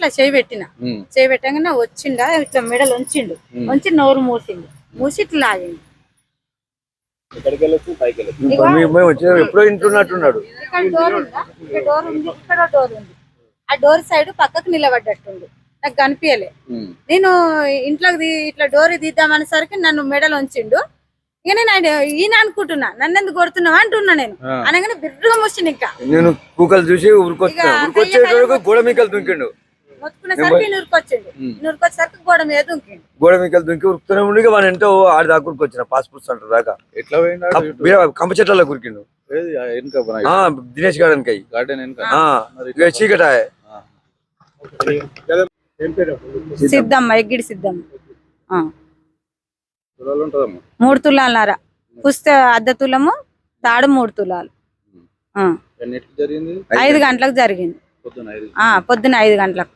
ఇట్లా చేయి పెట్టగానే వచ్చిండా ఇట్లా మెడలు ఉంచిండు ఉంచి నోరు మూసిండు మూసి ఇట్లా లాగిండు. ఎప్పుడో ఇంటున్నట్టున్నాడు. ఇక్కడ డోర్ ఉందా, ఇక్కడ డోర్ ఉంది, ఇక్కడ డోర్ ఉంది. ఆ డోర్ సైడ్ పక్కకు నిలబడ్డట్టుంది, నాకు కనిపించలే. నేను ఇంట్లోకి ఇట్లా డోర్ తీద్దామనేసరికి నన్ను మెడలు ఉంచిండు. ఇక నేను ఈయన అనుకుంటున్నా, నన్ను ఎందుకు కొడుతున్నావు అంటున్నా. నేను అనగానే బిర్రుగా మూసిండు. ఇంకా నేను కూకలు చూసి గోడ మీకలు దుంకిండు. మొత్తుకునేసరికి నూరుకొచ్చేసరికి గోడ మీద దుంకిండు. గోడ మీకలు దుంకి ఉరుకుతూనే ఉండి వాడు ఎంతో ఆడి దాకా ఉరికొచ్చిన పాస్పోర్ట్ సెంటర్ దాకా. ఎట్లా కంప చెట్లలో కురికిండు దినేష్ గార్డెన్ చీకట సిద్ధమ్మ ఎగ్గిడి సిద్ధమ్మ 3 తులాలన్నర పుస్తక అర్ధ తులము తాడు 3 తులాలు. 5 గంటలకు జరిగింది, పొద్దున 5 గంటలకు.